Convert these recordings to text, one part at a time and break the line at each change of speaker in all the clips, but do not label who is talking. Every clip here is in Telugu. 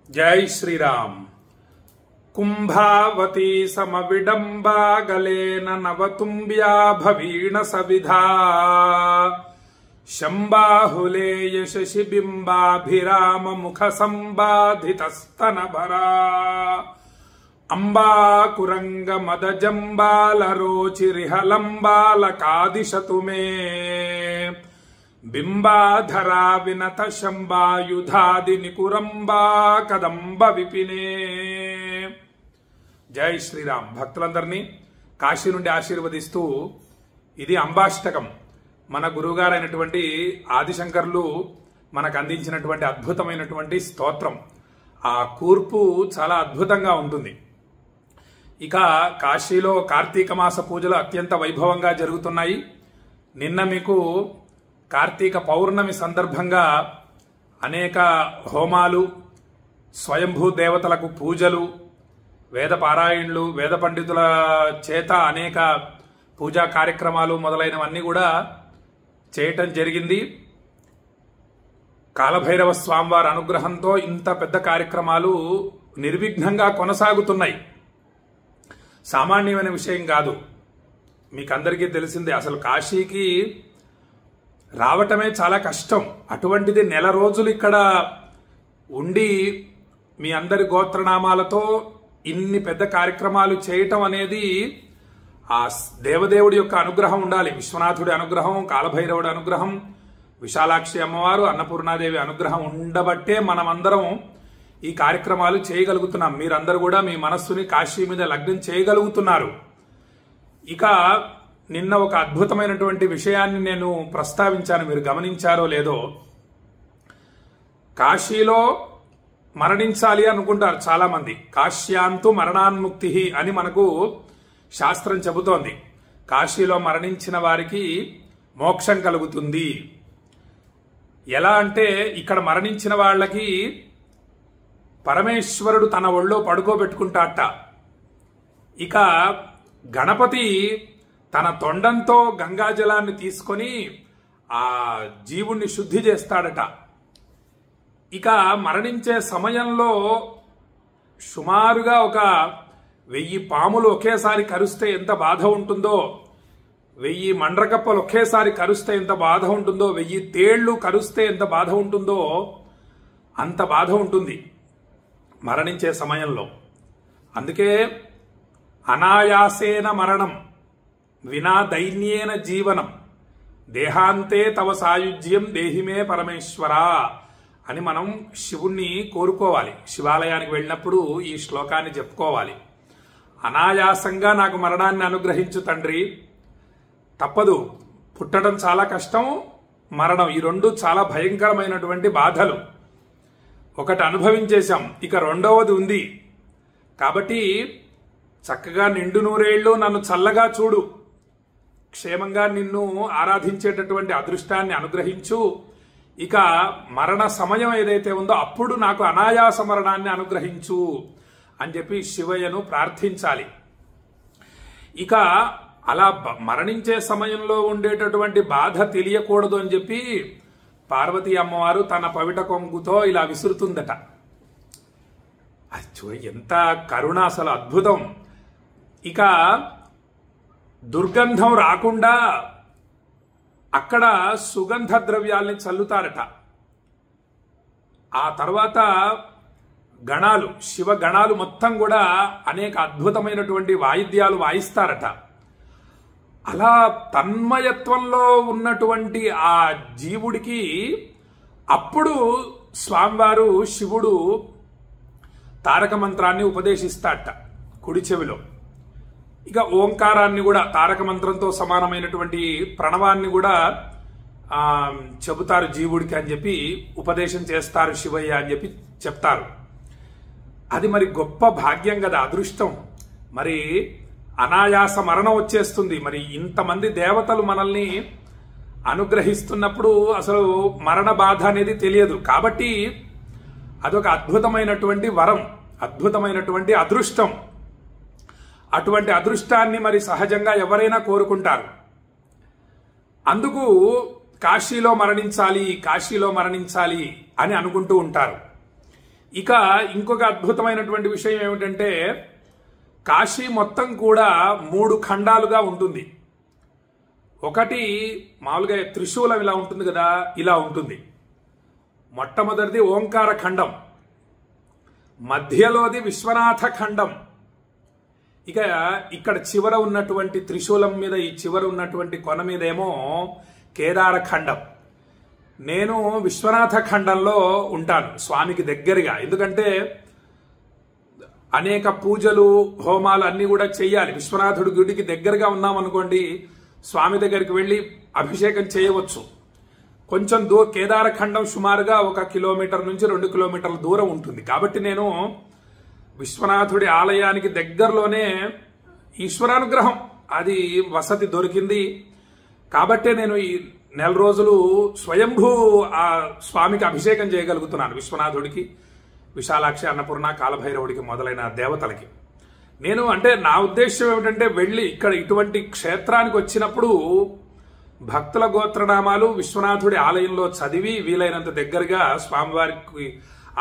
जय श्री राम। कुंभावती समविडंबा गलेन नवतुंब्या भवीण सविधा शंबाहुले यशसि बिंबाभिराम मुख संबाधितस्तन भरा अंबाकुरंग मदजंबाल रोचिरिहलंबाल कादिशतु मे बिंबाधरा विनत शंबायुधादि निकुरंबा कदंब विपिने। జై శ్రీరామ్. భక్తులందరినీ కాశీ నుండి ఆశీర్వదిస్తూ ఇది అంబాష్టకం. మన గురువుగారైనటువంటి ఆదిశంకర్లు మనకు అందించినటువంటి అద్భుతమైనటువంటి స్తోత్రం. ఆ కూర్పు చాలా అద్భుతంగా ఉంటుంది. ఇక కాశీలో కార్తీక మాస పూజలు అత్యంత వైభవంగా జరుగుతున్నాయి. నిన్న మీకు కార్తీక పౌర్ణమి సందర్భంగా అనేక హోమాలు, స్వయంభూ దేవతలకు పూజలు, వేద పారాయణలు, వేద పండితుల చేత అనేక పూజా కార్యక్రమాలు మొదలైనవన్నీ కూడా చేయటం జరిగింది. కాలభైరవ స్వామివారి అనుగ్రహంతో ఇంత పెద్ద కార్యక్రమాలు నిర్విఘ్నంగా కొనసాగుతున్నాయి. సామాన్యమైన విషయం కాదు. మీకందరికీ తెలిసిందే, అసలు కాశీకి రావటమే చాలా కష్టం. అటువంటిది నెల రోజులు ఇక్కడ ఉండి మీ అందరి గోత్రనామాలతో ఇన్ని పెద్ద కార్యక్రమాలు చేయటం అనేది ఆ దేవదేవుడి యొక్క అనుగ్రహం ఉండాలి. విశ్వనాథుడి అనుగ్రహం, కాలభైరవుడి అనుగ్రహం, విశాలాక్షి అమ్మవారు, అన్నపూర్ణాదేవి అనుగ్రహం ఉండబట్టే మనమందరం ఈ కార్యక్రమాలు చేయగలుగుతున్నాం. మీరందరూ కూడా మీ మనస్సుని కాశీ మీద లగ్నం చేయగలుగుతున్నారు. ఇక నిన్న ఒక అద్భుతమైనటువంటి విషయాన్ని నేను ప్రస్తావించాను, మీరు గమనించారో లేదో. కాశీలో మరణించాలి అనుకుంటారు చాలా మంది. కాశ్యాంతు మరణాన్ముక్తి అని మనకు శాస్త్రం చెబుతోంది. కాశీలో మరణించిన వారికి మోక్షం కలుగుతుంది. ఎలా అంటే ఇక్కడ మరణించిన వాళ్ళకి పరమేశ్వరుడు తన ఒళ్ళో పడుకోబెట్టుకుంటాట. ఇక గణపతి తన తొండంతో గంగాజలాన్ని తీసుకొని ఆ జీవుణ్ణి శుద్ధి చేస్తాడట. ఇక మరణించే సమయంలో సుమారుగా ఒక 1000 పాములు ఒకేసారి కరుస్తే ఎంత బాధ ఉంటుందో, 1000 మండ్రకప్పలు ఒకేసారి కరుస్తే ఎంత బాధ ఉంటుందో, 1000 తేళ్లు కరుస్తే ఎంత బాధ ఉంటుందో అంత బాధ ఉంటుంది మరణించే సమయంలో. అందుకే అనాయాసేన మరణం వినా దైన్యేన జీవనం దేహాంతే తవ సాయుజ్యం దేహిమే పరమేశ్వరా అని మనం శివుణ్ణి కోరుకోవాలి. శివాలయానికి వెళ్ళినప్పుడు ఈ శ్లోకాన్ని చెప్పుకోవాలి. అనాయాసంగా నాకు మరణాన్ని అనుగ్రహించు తండ్రి. తప్పదు, పుట్టడం చాలా కష్టం, మరణం, ఈ రెండు చాలా భయంకరమైనటువంటి బాధలు. ఒకటి అనుభవించేశాం, ఇక రెండవది ఉంది. కాబట్టి చక్కగా నిండు నూరేళ్లు నన్ను చల్లగా చూడు, క్షేమంగా నిన్ను ఆరాధించేటటువంటి అదృష్టాన్ని అనుగ్రహించు. ఇక మరణ సమయం ఏదైతే ఉందో అప్పుడు నాకు అనాయాస మరణాన్ని అనుగ్రహించు అని చెప్పి శివయ్యను ప్రార్థించాలి. ఇక అలా మరణించే సమయంలో ఉండేటటువంటి బాధ తెలియకూడదు అని చెప్పి పార్వతీ అమ్మవారు తన పవిట కొంగుతో ఇలా విసురుతుందట. అది ఎంత కరుణ, అసలు అద్భుతం. ఇక దుర్గంధం రాకుండా అక్కడ సుగంధ ద్రవ్యాల్ని చల్లుతారట. ఆ తర్వాత గణాలు, శివ గణాలు మొత్తం కూడా అనేక అద్భుతమైనటువంటి వాయిద్యాలు వాయిస్తారట. అలా తన్మయత్వంలో ఉన్నటువంటి ఆ జీవుడికి అప్పుడు స్వామివారు శివుడు తారక మంత్రాన్ని ఉపదేశిస్తాడట కుడి చెవిలో. ఇక ఓంకారాన్ని కూడా, తారక మంత్రంతో సమానమైనటువంటి ప్రణవాన్ని కూడా చెబుతారు జీవుడికి అని చెప్పి ఉపదేశం చేస్తారు శివయ్య అని చెప్పి చెప్తారు. అది మరి గొప్ప భాగ్యం కదా, అదృష్టం. మరి అనాయాస మరణం వచ్చేస్తుంది. మరి ఇంతమంది దేవతలు మనల్ని అనుగ్రహిస్తున్నప్పుడు అసలు మరణ బాధ అనేది తెలియదు. కాబట్టి అదొక అద్భుతమైనటువంటి వరం, అద్భుతమైనటువంటి అదృష్టం. అటువంటి అదృష్టాన్ని మరి సహజంగా ఎవరైనా కోరుకుంటారు. అందుకు కాశీలో మరణించాలి, కాశీలో మరణించాలి అని అనుకుంటూ ఉంటారు. ఇక ఇంకొక అద్భుతమైనటువంటి విషయం ఏమిటంటే కాశీ మొత్తం కూడా 3 ఖండాలుగా ఉంటుంది. ఒకటి మామూలుగా త్రిశూలం ఇలా ఉంటుంది కదా, ఇలా ఉంటుంది. మొట్టమొదటిది ఓంకార ఖండం, మధ్యలోది విశ్వనాథ ఖండం, ఇక ఇక్కడ చివర ఉన్నటువంటి త్రిశూలం మీద ఈ చివర ఉన్నటువంటి కొన మీదేమో కేదార ఖండం. నేను విశ్వనాథ ఖండంలో ఉంటాను స్వామికి దగ్గరగా. ఎందుకంటే అనేక పూజలు హోమాలు అన్ని కూడా చెయ్యాలి. విశ్వనాథుడి గుడికి దగ్గరగా ఉన్నామనుకోండి, స్వామి దగ్గరికి వెళ్ళి అభిషేకం చేయవచ్చు. కొంచెం కేదార ఖండం సుమారుగా 1 కిలోమీటర్ నుంచి 2 కిలోమీటర్ల దూరం ఉంటుంది. కాబట్టి నేను విశ్వనాథుడి ఆలయానికి దగ్గరలోనే ఈశ్వరానుగ్రహం అది వసతి దొరికింది. కాబట్టే నేను ఈ 4 రోజులు స్వయంభూ ఆ స్వామికి అభిషేకం చేయగలుగుతున్నాను. విశ్వనాథుడికి, విశాలాక్షి, అన్నపూర్ణ, కాలభైరవుడికి మొదలైన దేవతలకి. నేను అంటే నా ఉద్దేశం ఏమిటంటే వెళ్ళి ఇక్కడ ఇటువంటి క్షేత్రానికి వచ్చినప్పుడు భక్తుల గోత్రనామాలు విశ్వనాథుడి ఆలయంలో చదివి, వీలైనంత దగ్గరగా స్వామివారికి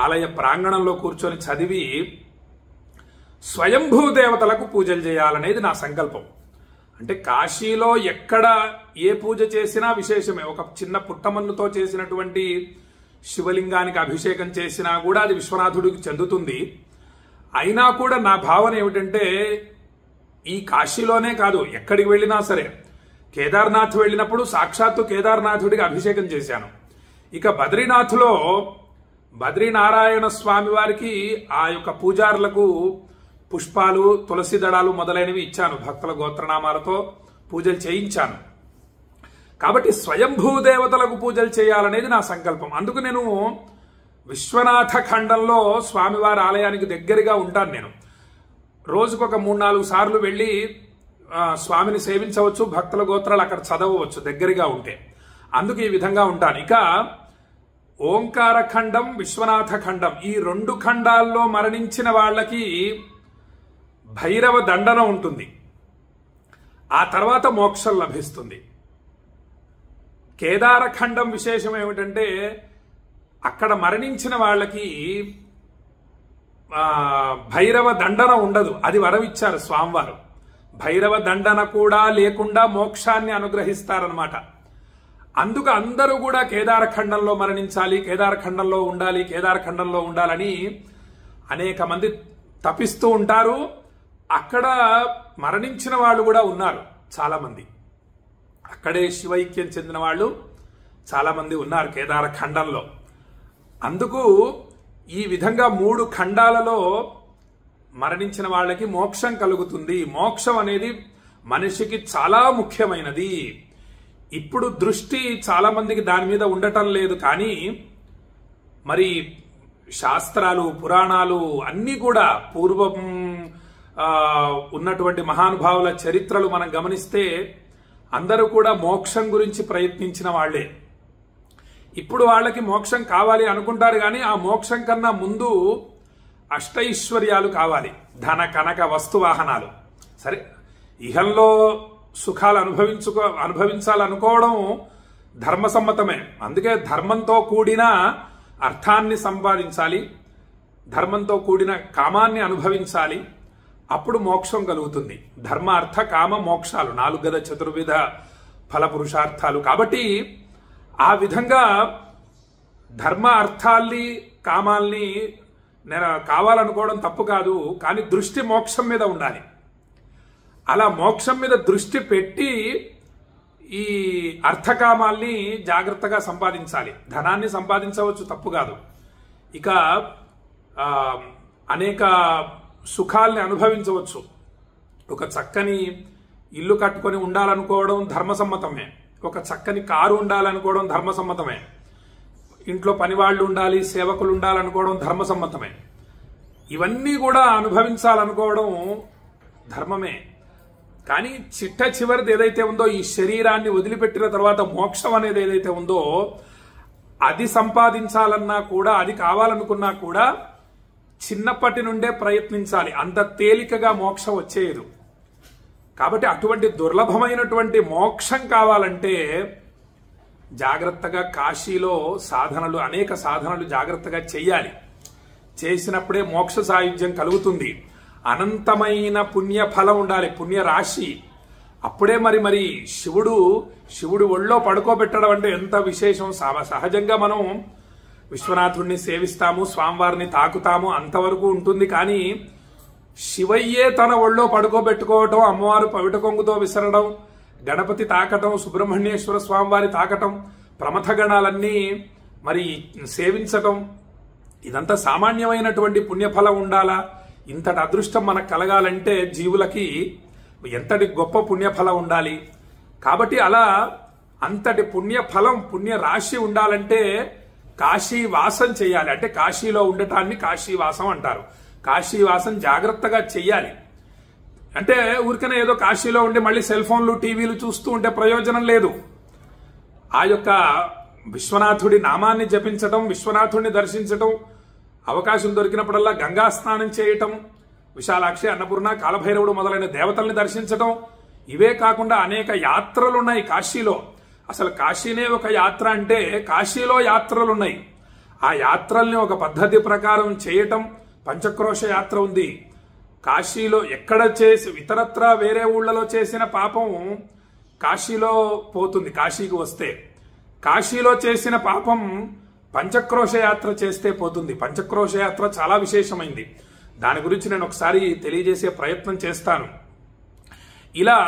ఆలయ ప్రాంగణంలో కూర్చొని చదివి స్వయంభూ దేవతలకు పూజలు చేయాలనేది నా సంకల్పం. అంటే కాశీలో ఎక్కడ ఏ పూజ చేసినా విశేషమే. ఒక చిన్న పుట్టమన్నుతో చేసినటువంటి శివలింగానికి అభిషేకం చేసినా కూడా అది విశ్వనాథుడికి చెందుతుంది. అయినా కూడా నా భావన ఏమిటంటే ఈ కాశీలోనే కాదు, ఎక్కడికి వెళ్ళినా సరే, కేదార్నాథ్ వెళ్ళినప్పుడు సాక్షాత్తు కేదార్నాథుడికి అభిషేకం చేశాను. ఇక బద్రీనాథ్లో బద్రీనారాయణ స్వామి వారికి ఆ యొక్క పూజారులకు పుష్పాలు, తులసి దళాలు మొదలైనవి ఇచ్చాను. భక్తుల గోత్రనామాలతో పూజలు చేయించాను. కాబట్టి స్వయంభూ దేవతలకు పూజలు చేయాలనేది నా సంకల్పం. అందుకు నేను విశ్వనాథ ఖండంలో స్వామివారి ఆలయానికి దగ్గరగా ఉంటాను. నేను రోజుకొక 3-4 సార్లు వెళ్ళి స్వామిని సేవించవచ్చు, భక్తుల గోత్రాలు అక్కడ చదవవచ్చు దగ్గరగా ఉంటే. అందుకు ఈ విధంగా ఉంటాను. ఇక ఓంకార ఖండం, విశ్వనాథ ఖండం, ఈ 2 ఖండాల్లో మరణించిన వాళ్ళకి భైరవ దండన ఉంటుంది. ఆ తర్వాత మోక్షం లభిస్తుంది. కేదార ఖండం విశేషం ఏమిటంటే అక్కడ మరణించిన వాళ్ళకి భైరవ దండన ఉండదు. అది వరం ఇచ్చారు స్వామివారు. భైరవ దండన కూడా లేకుండా మోక్షాన్ని అనుగ్రహిస్తారనమాట. అందుకు అందరూ కూడా కేదార ఖండంలో మరణించాలి, కేదార ఖండంలో ఉండాలి, కేదార ఖండంలో ఉండాలని అనేక మంది తపిస్తూ ఉంటారు. అక్కడ మరణించిన వాళ్ళు కూడా ఉన్నారు చాలా మంది. అక్కడే శివైక్యం చెందిన వాళ్ళు చాలా మంది ఉన్నారు కేదార ఖండంలో. అందుకు ఈ విధంగా 3 ఖండాలలో మరణించిన వాళ్ళకి మోక్షం కలుగుతుంది. మోక్షం అనేది మనిషికి చాలా ముఖ్యమైనది. ఇప్పుడు దృష్టి చాలా మందికి దాని మీద ఉండటం లేదు. కానీ మరి శాస్త్రాలు, పురాణాలు అన్నీ కూడా పూర్వం ఉన్నటువంటి మహానుభావుల చరిత్రలు మనం గమనిస్తే అందరూ కూడా మోక్షం గురించి ప్రయత్నించిన వాళ్లే. ఇప్పుడు వాళ్ళకి మోక్షం కావాలి అనుకుంటారు, కానీ ఆ మోక్షం కన్నా ముందు అష్టైశ్వర్యాలు కావాలి. ధన, కనక, వస్తువాహనాలు. సరే, ఇహంలో సుఖాలు అనుభవించాలనుకోవడం ధర్మసమ్మతమే. అందుకే ధర్మంతో కూడిన అర్థాన్ని సంపాదించాలి, ధర్మంతో కూడిన కామాన్ని అనుభవించాలి. అప్పుడు మోక్షం కలుగుతుంది. ధర్మ, అర్థ, కామ, మోక్షాలు 4 గద చతుర్విధ ఫల పురుషార్థాలు. కాబట్టి ఆ విధంగా ధర్మ, అర్థాల్ని, కామాల్ని కావాలనుకోవడం తప్పు కాదు. కానీ దృష్టి మోక్షం మీద ఉండాలి. అలా మోక్షం మీద దృష్టి పెట్టి ఈ అర్థకామాల్ని జాగ్రత్తగా సంపాదించాలి. ధనాన్ని సంపాదించవచ్చు, తప్పు కాదు. ఇక అనేక సుఖాల్ని అనుభవించవచ్చు. ఒక చక్కని ఇల్లు కట్టుకొని ఉండాలనుకోవడం ధర్మసమ్మతమే. ఒక చక్కని కారు ఉండాలనుకోవడం ధర్మసమ్మతమే. ఇంట్లో పనివాళ్లు ఉండాలి, సేవకులు ఉండాలనుకోవడం ధర్మసమ్మతమే. ఇవన్నీ కూడా అనుభవించాలనుకోవడం ధర్మమే. కానీ చిట్ట చివరిది ఏదైతే ఉందో, ఈ శరీరాన్ని వదిలిపెట్టిన తర్వాత మోక్షం అనేది ఏదైతే ఉందో, అది సంపాదించాలన్నా కూడా, అది కావాలనుకున్నా కూడా చిన్నప్పటి నుండే ప్రయత్నించాలి. అంత తేలికగా మోక్షం వచ్చేయదు. కాబట్టి అటువంటి దుర్లభమైనటువంటి మోక్షం కావాలంటే జాగ్రత్తగా కాశీలో సాధనలు, అనేక సాధనలు జాగ్రత్తగా చెయ్యాలి. చేసినప్పుడే మోక్ష సాయుధ్యం కలుగుతుంది. అనంతమైన పుణ్య ఫలం ఉండాలి, పుణ్య రాశి. అప్పుడే మరి శివుడు ఒళ్ళో పడుకోబెట్టడం అంటే ఎంత విశేషం. సహజంగా మనం విశ్వనాథుడిని సేవిస్తాము, స్వామివారిని తాకుతాము, అంతవరకు ఉంటుంది. కానీ శివయ్యే తన ఒళ్ళో పడుకోబెట్టుకోవటం, అమ్మవారు పవిట కొంగుతో విసరడం, గణపతి తాకటం, సుబ్రహ్మణ్యేశ్వర స్వామివారి తాకటం, ప్రమథ గణాలన్నీ మరి సేవించటం, ఇదంతా సామాన్యమైనటువంటి పుణ్యఫలం ఉండాలా? ఇంతటి అదృష్టం మనకు కలగాలంటే జీవులకి ఎంతటి గొప్ప పుణ్యఫలం ఉండాలి. కాబట్టి అలా అంతటి పుణ్యఫలం, పుణ్య రాశి ఉండాలంటే కాశీవాసం చేయాలి. అంటే కాశీలో ఉండటాన్ని కాశీవాసం అంటారు. కాశీవాసం జాగ్రత్తగా చెయ్యాలి. అంటే ఊరికనే ఏదో కాశీలో ఉండి మళ్ళీ సెల్ ఫోన్లు, టీవీలు చూస్తూ ఉంటే ప్రయోజనం లేదు. ఆ యొక్క విశ్వనాథుడి నామాన్ని జపించటం, విశ్వనాథుడిని దర్శించటం, అవకాశం దొరికినప్పుడల్లా గంగా స్నానం చేయటం, విశాలాక్షి, అన్నపూర్ణ, కాలభైరవుడు మొదలైన దేవతల్ని దర్శించటం, ఇవే కాకుండా అనేక యాత్రలు ఉన్నాయి కాశీలో. అసలు కాశీనే ఒక యాత్ర అంటే కాశీలో యాత్రలున్నాయి. ఆ యాత్రల్ని ఒక పద్ధతి ప్రకారం చేయటం. పంచక్రోశ యాత్ర ఉంది కాశీలో. ఎక్కడ చేసి ఇతరత్రా వేరే ఊళ్ళలో చేసిన పాపం కాశీలో పోతుంది. కాశీకి వస్తే కాశీలో చేసిన పాపం పంచక్రోశ యాత్ర చేస్తే పోతుంది. పంచక్రోశ యాత్ర చాలా విశేషమైంది. దాని గురించి నేను ఒకసారి తెలియజేసే ప్రయత్నం చేస్తాను. ఇలా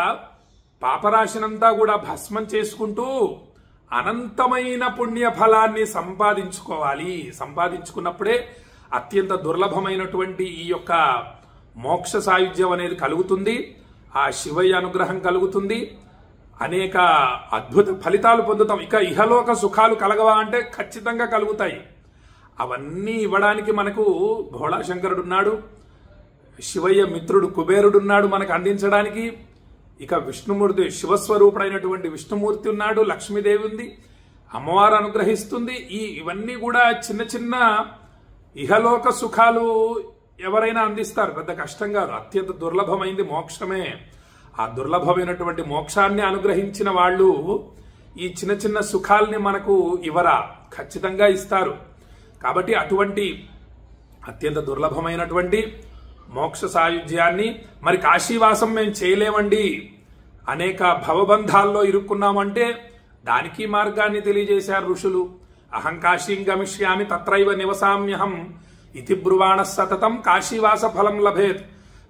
పాపరాశినంతా కూడా భస్మం చేసుకుంటూ అనంతమైన పుణ్య ఫలాన్ని సంపాదించుకోవాలి. సంపాదించుకున్నప్పుడే అత్యంత దుర్లభమైనటువంటి ఈ యొక్క మోక్ష సాయుధ్యం అనేది కలుగుతుంది. ఆ శివయ్య అనుగ్రహం కలుగుతుంది. అనేక అద్భుత ఫలితాలు పొందుతాం. ఇక ఇహలోక సుఖాలు కలగవా అంటే ఖచ్చితంగా కలుగుతాయి. అవన్నీ ఇవ్వడానికి మనకు భోళాశంకరుడున్నాడు, శివయ్య మిత్రుడు కుబేరుడున్నాడు మనకు అందించడానికి. ఇక విష్ణుమూర్తి, శివస్వరూపుడైనటువంటి విష్ణుమూర్తి ఉన్నాడు, లక్ష్మీదేవి ఉంది, అమ్మవారు అనుగ్రహిస్తుంది. ఇవన్నీ కూడా చిన్న చిన్న ఇహలోక సుఖాలు ఎవరైనా అందిస్తారు, పెద్ద కష్టం కాదు. అత్యంత దుర్లభమైంది మోక్షమే. ఆ దుర్లభమైనటువంటి మోక్షాన్ని అనుగ్రహించిన వాళ్ళు ఈ చిన్న చిన్న సుఖాల్ని మనకు ఇవ్వరా? ఖచ్చితంగా ఇస్తారు. కాబట్టి అటువంటి అత్యంత దుర్లభమైనటువంటి మోక్ష సాయుధ్యాన్ని మరి కాశీవాసం మేము చేయలేమండి, అనేక భవబంధాల్లో ఇరుక్కున్నామంటే దానికి మార్గాన్ని తెలియజేశారు ఋషులు. అహం కాశీం గమిష్యామి తత్రైవ నివసామ్యహం ఇతి బ్రువాణ సతతం కాశీవాస ఫలం లభేత్.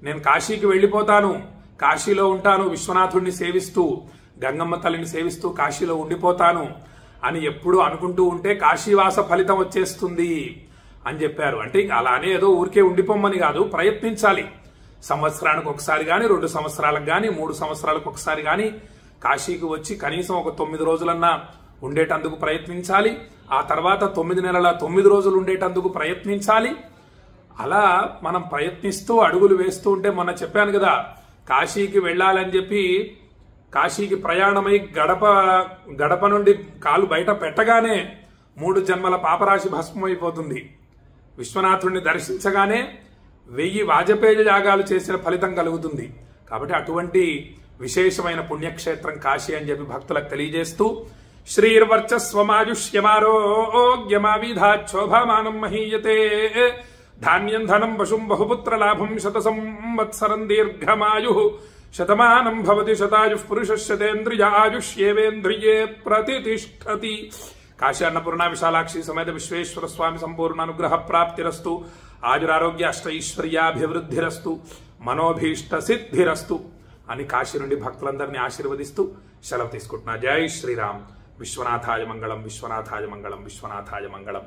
నేను కాశీకి వెళ్ళిపోతాను, కాశీలో ఉంటాను, విశ్వనాథుడిని సేవిస్తూ, గంగమ్మ తల్లిని సేవిస్తూ కాశీలో ఉండిపోతాను అని ఎప్పుడూ అనుకుంటూ ఉంటే కాశీవాస ఫలితం వచ్చేస్తుంది అని చెప్పారు. అంటే అలానే ఏదో ఊరికే ఉండిపోమని కాదు, ప్రయత్నించాలి. సంవత్సరానికి ఒకసారి కానీ, 2 సంవత్సరాలకు కానీ, 3 సంవత్సరాలకు ఒకసారి కానీ కాశీకి వచ్చి కనీసం ఒక 9 రోజులన్నా ఉండేటందుకు ప్రయత్నించాలి. ఆ తర్వాత 9 నెలల 9 రోజులు ఉండేటందుకు ప్రయత్నించాలి. అలా మనం ప్రయత్నిస్తూ అడుగులు వేస్తూ ఉంటే, మొన్న చెప్పాను కదా, కాశీకి వెళ్ళాలని చెప్పి కాశీకి ప్రయాణమై గడప నుండి కాలు బయట పెట్టగానే 3 జన్మల పాపరాశి భస్మమైపోతుంది. విశ్వనాథుడిని దర్శించగానే 1000 వాజపేయ యాగాలు చేసిన ఫలితం కలుగుతుంది. కాబట్టి అటువంటి విశేషమైన పుణ్యక్షేత్రం కాశీ అని చెప్పి భక్తులకు తెలియజేస్తూ, శ్రీర్వర్చస్వమాయుష్యమారోగ్యమావిధాక్షోభామానం మహీయతే ధాన్యం ధనం పశుం బహుపుత్ర లాభం శత సంవత్సరం దీర్ఘమాయు శతమానం భవతి శతాయుః పురుషస్యేంద్రియ ఆయుష్యేవేంద్రియే ప్రతిష్ఠతి. కాశీ అన్నపూర్ణ విశాలాక్షి సమేత విశ్వేశ్వర స్వామి సంపూర్ణ అనుగ్రహ ప్రాప్తిరస్తు. ఆయురారోగ్య అష్టైశ్వర్యాభివృద్ధిరస్తు, మనోభీష్ట సిద్ధిరస్తు అని కాశీ నుండి భక్తులందరినీ ఆశీర్వదిస్తూ సెలవు తీసుకుంటున్నా. జై శ్రీరామ్. విశ్వనాథాయ మంగళం, విశ్వనాథాయ మంగళం, విశ్వనాథాయ మంగళం.